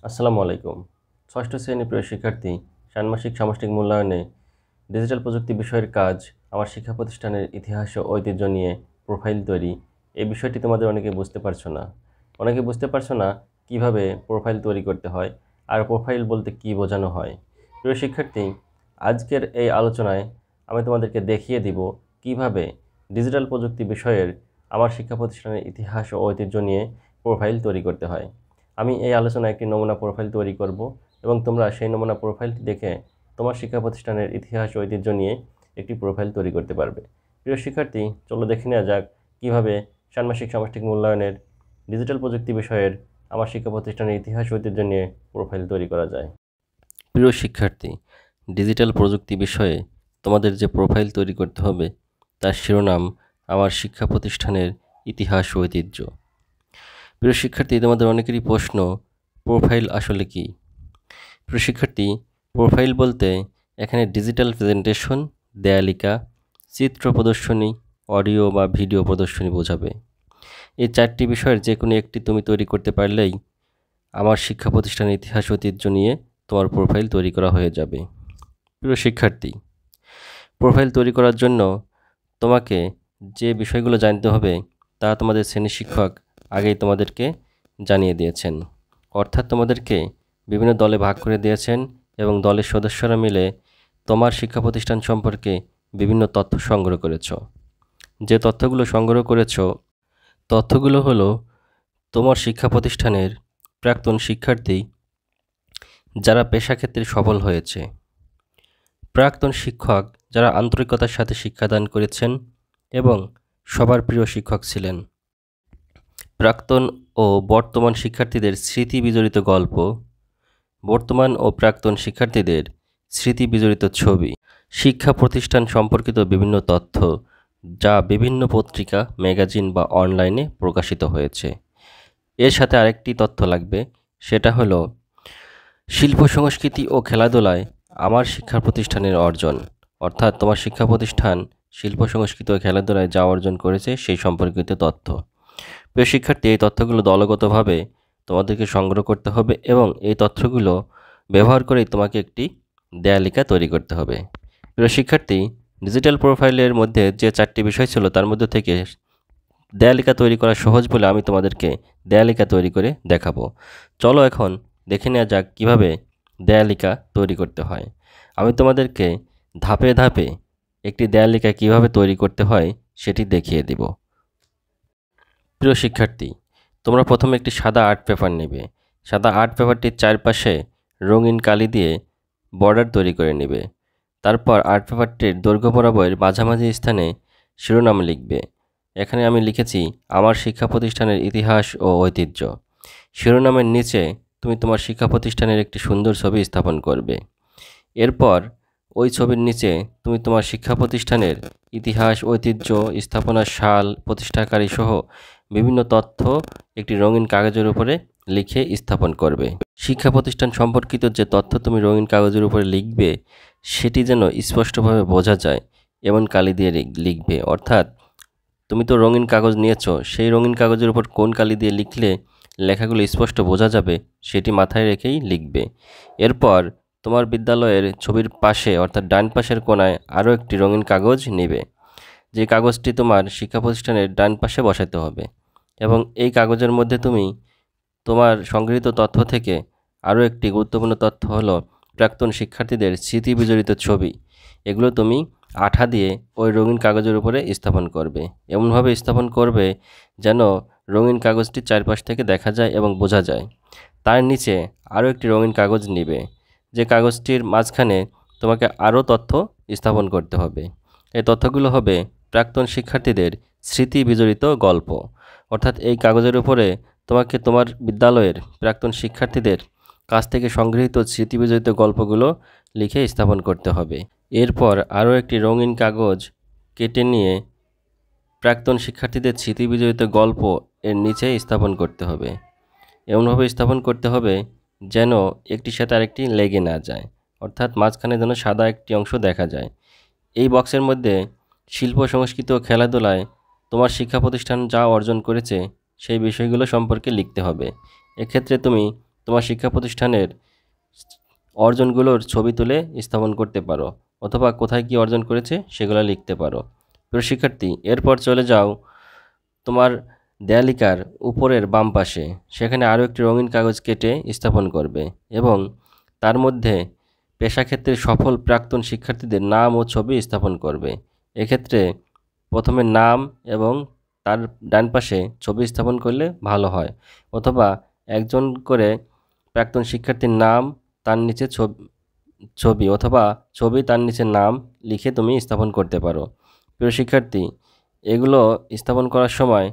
আসসালামু আলাইকুম। ষষ্ঠ শ্রেণীর প্রিয় শিক্ষার্থী, ষান্মাসিক সামষ্টিক মূল্যায়নে ডিজিটাল প্রযুক্তি বিষয়ের কাজ আমার শিক্ষা প্রতিষ্ঠানের ইতিহাস ও ঐতিহ্য নিয়ে প্রোফাইল তৈরি। এই বিষয়টি তোমাদের অনেকে বুঝতে পারছো না। অনেকে বুঝতে পারছো না কিভাবে প্রোফাইল তৈরি করতে হয় আর প্রোফাইল বলতে কী বোঝানো হয়। প্রিয় শিক্ষার্থী, আজকের এই আলোচনায় আমি তোমাদেরকে দেখিয়ে দিব কিভাবে ডিজিটাল প্রযুক্তি বিষয়ের আমার শিক্ষা প্রতিষ্ঠানের ইতিহাস ও ঐতিহ্য নিয়ে প্রোফাইল তৈরি করতে হয়। আমি এই আলোচনায় একটি নমুনা প্রোফাইল তৈরি করব এবং তোমরা সেই নমুনা প্রোফাইলটি দেখে তোমার শিক্ষা প্রতিষ্ঠানের ইতিহাস ও ঐতিহ্য নিয়ে একটি প্রোফাইল তৈরি করতে পারবে। প্রিয় শিক্ষার্থী, চলো দেখে নেওয়া যাক কীভাবে ষান্মাসিক সামষ্টিক মূল্যায়নের ডিজিটাল প্রযুক্তি বিষয়ের আমার শিক্ষা প্রতিষ্ঠানের ইতিহাস ও ঐতিহ্য নিয়ে প্রোফাইল তৈরি করা যায়। প্রিয় শিক্ষার্থী, ডিজিটাল প্রযুক্তি বিষয়ে তোমাদের যে প্রোফাইল তৈরি করতে হবে তার শিরোনাম আমার শিক্ষা প্রতিষ্ঠানের ইতিহাস ও ঐতিহ্য। প্রিয় শিক্ষার্থী, তোমাদের অনেকেরই প্রশ্ন, প্রোফাইল আসলে কি? প্রিয় শিক্ষার্থী, প্রোফাইল বলতে এখানে ডিজিটাল প্রেজেন্টেশন, দেয়ালিকা, চিত্র প্রদর্শনী, অডিও বা ভিডিও প্রদর্শনী বোঝাবে। এই চারটি বিষয়ের যে কোনো একটি তুমি তৈরি করতে পারলেই আমার শিক্ষা প্রতিষ্ঠানের ইতিহাস ঐতিহ্য নিয়ে তোমার প্রোফাইল তৈরি করা হয়ে যাবে। প্রিয় শিক্ষার্থী, প্রোফাইল তৈরি করার জন্য তোমাকে যে বিষয়গুলো জানতে হবে তা তোমাদের শ্রেণী শিক্ষক আগেই তোমাদেরকে জানিয়ে দিয়েছেন। অর্থাৎ তোমাদেরকে বিভিন্ন দলে ভাগ করে দিয়েছেন এবং দলের সদস্যরা মিলে তোমার শিক্ষা প্রতিষ্ঠান সম্পর্কে বিভিন্ন তথ্য সংগ্রহ করেছ। যে তথ্যগুলো সংগ্রহ করেছ, তথ্যগুলো হলো তোমার শিক্ষা প্রতিষ্ঠানের প্রাক্তন শিক্ষার্থী যারা পেশাক্ষেত্রে সফল হয়েছে, প্রাক্তন শিক্ষক যারা আন্তরিকতার সাথে শিক্ষাদান করেছেন এবং সবার প্রিয় শিক্ষক ছিলেন, প্রাক্তন ও বর্তমান শিক্ষার্থীদের স্মৃতি বিজড়িত গল্প, বর্তমান ও প্রাক্তন শিক্ষার্থীদের স্মৃতি বিজড়িত ছবি, শিক্ষা প্রতিষ্ঠান সম্পর্কিত বিভিন্ন তথ্য যা বিভিন্ন পত্রিকা, ম্যাগাজিন বা অনলাইনে প্রকাশিত হয়েছে। এর সাথে আরেকটি তথ্য লাগবে, সেটা হলো শিল্প সংস্কৃতি ও খেলাধুলায় আমার শিক্ষা প্রতিষ্ঠানের অর্জন। অর্থাৎ তোমার শিক্ষা প্রতিষ্ঠান শিল্প সংস্কৃতি ও খেলাধুলায় যা অর্জন করেছে সেই সম্পর্কিত তথ্য। প্রিয় শিক্ষার্থী, এই তথ্যগুলো দলগতভাবে তোমাদেরকে সংগ্রহ করতে হবে এবং এই তথ্যগুলো ব্যবহার করেই তোমাকে একটি দেয়ালিকা তৈরি করতে হবে। প্রিয় শিক্ষার্থী, ডিজিটাল প্রোফাইলের মধ্যে যে চারটি বিষয় ছিল তার মধ্যে থেকে দেয়ালিকা তৈরি করা সহজ বলে আমি তোমাদেরকে দেয়ালিকা তৈরি করে দেখাবো। চলো এখন দেখে নেওয়া যাক কীভাবে দেয়ালিকা তৈরি করতে হয়। আমি তোমাদেরকে ধাপে ধাপে একটি দেয়ালিকা কিভাবে তৈরি করতে হয় সেটি দেখিয়ে দিব। প্রিয় শিক্ষার্থী, তোমরা প্রথমে একটি সাদা আর্ট পেপার নেবে। সাদা আর্ট পেপারটির চারপাশে রঙিন কালি দিয়ে বর্ডার তৈরি করে নেবে। তারপর আর্ট পেপারটির দৈর্ঘ্য বরাবর মাঝামাঝি স্থানে শিরোনাম লিখবে। এখানে আমি লিখেছি আমার শিক্ষা প্রতিষ্ঠানের ইতিহাস ও ঐতিহ্য। শিরোনামের নিচে তুমি তোমার শিক্ষা প্রতিষ্ঠানের একটি সুন্দর ছবি স্থাপন করবে। এরপর ওই ছবির নিচে তুমি তোমার শিক্ষা প্রতিষ্ঠানের ইতিহাস, ঐতিহ্য, স্থাপনার সাল, প্রতিষ্ঠাকারী সহ বিভিন্ন তথ্য একটি রঙিন কাগজের উপরে লিখে স্থাপন করবে। শিক্ষা প্রতিষ্ঠান সম্পর্কিত যে তথ্য তুমি রঙিন কাগজের উপরে লিখবে সেটি যেন স্পষ্টভাবে বোঝা যায় এমন কালি দিয়ে লিখবে। অর্থাৎ তুমি তো রঙিন কাগজ নিয়েছো, সেই রঙিন কাগজের উপর কোন কালি দিয়ে লিখলে লেখাগুলো স্পষ্ট বোঝা যাবে সেটি মাথায় রেখেই লিখবে। এরপর তোমার বিদ্যালয়ের ছবির পাশে অর্থাৎ ডান পাশের কোণায় আরও একটি রঙিন কাগজ নেবে, যে কাগজটি তোমার শিক্ষা প্রতিষ্ঠানের ডান পাশে বসাতে হবে এবং এই কাগজের মধ্যে তুমি তোমার সংগৃহীত তথ্য থেকে আরও একটি গুরুত্বপূর্ণ তথ্য হলো প্রাক্তন শিক্ষার্থীদের স্মৃতি বিজড়িত ছবি। এগুলো তুমি আঠা দিয়ে ওই রঙিন কাগজের উপরে স্থাপন করবে। এমনভাবে স্থাপন করবে যেন রঙিন কাগজটি চারপাশ থেকে দেখা যায় এবং বোঝা যায়। তার নিচে আরও একটি রঙিন কাগজ নেবে, যে কাগজটির মাঝখানে তোমাকে আরও তথ্য স্থাপন করতে হবে। এই তথ্যগুলো হবে প্রাক্তন শিক্ষার্থীদের স্মৃতি বিজড়িত গল্প। অর্থাৎ এই কাগজের উপরে তোমাকে তোমার বিদ্যালয়ের প্রাক্তন শিক্ষার্থীদের কাছ থেকে সংগৃহীত স্মৃতি বিজড়িত গল্পগুলো লিখে স্থাপন করতে হবে। এরপর আরও একটি রঙিন কাগজ কেটে নিয়ে প্রাক্তন শিক্ষার্থীদের স্মৃতি বিজড়িত গল্প এর নিচে স্থাপন করতে হবে। এমনভাবে স্থাপন করতে হবে যেন একটির সাথে আরেকটি লেগে না যায়, অর্থাৎ মাঝখানে যেন সাদা একটি অংশ দেখা যায়। এই বক্সের মধ্যে শিল্প সংস্কৃতি ও খেলাধুলায় তোমার শিক্ষা প্রতিষ্ঠান যা অর্জন করেছে সেই বিষয়গুলো সম্পর্কে লিখতে হবে। এক্ষেত্রে তুমি তোমার শিক্ষা প্রতিষ্ঠানের অর্জনগুলোর ছবি তুলে স্থাপন করতে পারো, অথবা কোথায় কি অর্জন করেছে সেগুলো লিখতে পারো। প্রিয় শিক্ষার্থী, এরপর চলে যাও তোমার দেয়ালিকার উপরের বাম পাশে। সেখানে আরও একটি রঙিন কাগজ কেটে স্থাপন করবে এবং তার মধ্যে পেশাক্ষেত্রে সফল প্রাক্তন শিক্ষার্থীদের নাম ও ছবি স্থাপন করবে। এক্ষেত্রে প্রথমে নাম এবং তার ডান পাশে ছবি স্থাপন করলে ভালো হয়, অথবা একজন করে প্রাক্তন শিক্ষার্থীর নাম, তার নিচে ছবি অথবা ছবি তার নিচে নাম লিখে তুমি স্থাপন করতে পারো। প্রিয় শিক্ষার্থী, এগুলো স্থাপন করার সময়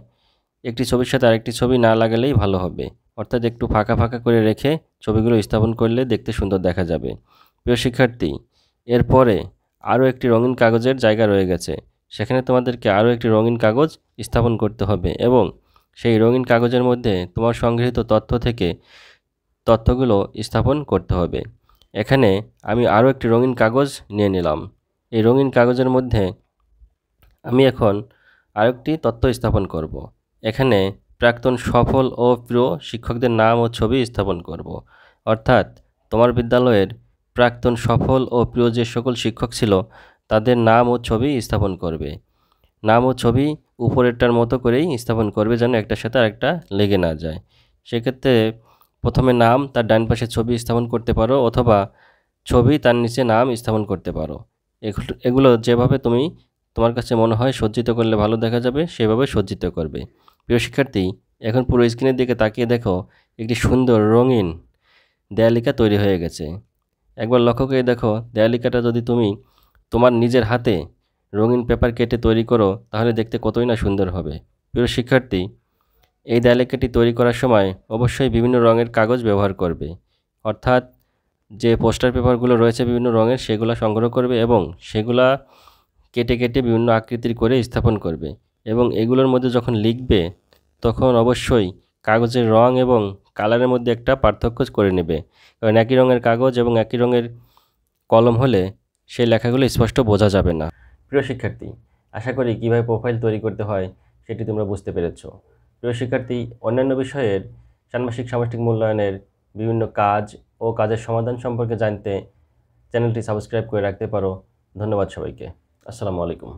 একটি ছবির সাথে আরেকটি ছবি না লাগালেই ভালো হবে, অর্থাৎ একটু ফাঁকা ফাঁকা করে রেখে ছবিগুলো স্থাপন করলে দেখতে সুন্দর দেখা যাবে। প্রিয় শিক্ষার্থী, এরপরে আরও একটি রঙিন কাগজের জায়গা রয়ে গেছে। সেখানে তোমাদেরকে আরও একটি রঙিন কাগজ স্থাপন করতে হবে এবং সেই রঙিন কাগজের মধ্যে তোমার সংগৃহীত তথ্য থেকে তথ্যগুলো স্থাপন করতে হবে। এখানে আমি আরও একটি রঙিন কাগজ নিয়ে নিলাম। এই রঙিন কাগজের মধ্যে আমি এখন আরেকটি তথ্য স্থাপন করব। এখানে প্রাক্তন সফল ও প্রিয় শিক্ষকদের নাম ও ছবি স্থাপন করব। অর্থাৎ তোমার বিদ্যালয়ের প্রাক্তন সফল ও প্রিয় যে সকল শিক্ষক ছিল তাদের নাম ও ছবি স্থাপন করবে। নাম ও ছবি উপরেরটার মতো করেই স্থাপন করবে, যেন একটার সাথে আরেকটা লেগে না যায়। সেক্ষেত্রে প্রথমে নাম, তার ডান পাশে ছবি স্থাপন করতে পারো, অথবা ছবি তার নিচে নাম স্থাপন করতে পারো। এগুলো যেভাবে তোমার কাছে মনে হয় সজ্জিত করলে ভালো দেখা যাবে সেভাবে সজ্জিত করবে। প্রিয় শিক্ষার্থী, এখন পুরো স্ক্রিনের দিকে তাকিয়ে দেখো, একটি সুন্দর রঙিন দেয়ালিকা তৈরি হয়ে গেছে। একবার লক্ষ্য করে দেখো, দেয়ালিকাটা যদি তুমি তোমার নিজের হাতে রঙিন পেপার কেটে তৈরি করো তাহলে দেখতে কতই না সুন্দর হবে। প্রিয় শিক্ষার্থী, এই দেয়ালিকাটি তৈরি করার সময় অবশ্যই বিভিন্ন রঙের কাগজ ব্যবহার করবে। অর্থাৎ যে পোস্টার পেপারগুলো রয়েছে বিভিন্ন রঙের, সেগুলো সংগ্রহ করবে এবং সেগুলা কেটে কেটে বিভিন্ন আকৃতির করে স্থাপন করবে। এবং এগুলোর মধ্যে যখন লিখবে তখন অবশ্যই কাগজের রং এবং কালারের মধ্যে একটা পার্থক্য করে নেবে, কারণ একই রঙের কাগজ এবং একই রঙের কলম হলে সেই লেখাগুলো স্পষ্ট বোঝা যাবে না। প্রিয় শিক্ষার্থী, আশা করি কীভাবে প্রোফাইল তৈরি করতে হয় সেটি তোমরা বুঝতে পেরেছ। প্রিয় শিক্ষার্থী, অন্যান্য বিষয়ের ষান্মাসিক সামষ্টিক মূল্যায়নের বিভিন্ন কাজ ও কাজের সমাধান সম্পর্কে জানতে চ্যানেলটি সাবস্ক্রাইব করে রাখতে পারো। ধন্যবাদ সবাইকে। আসসালামু আলাইকুম।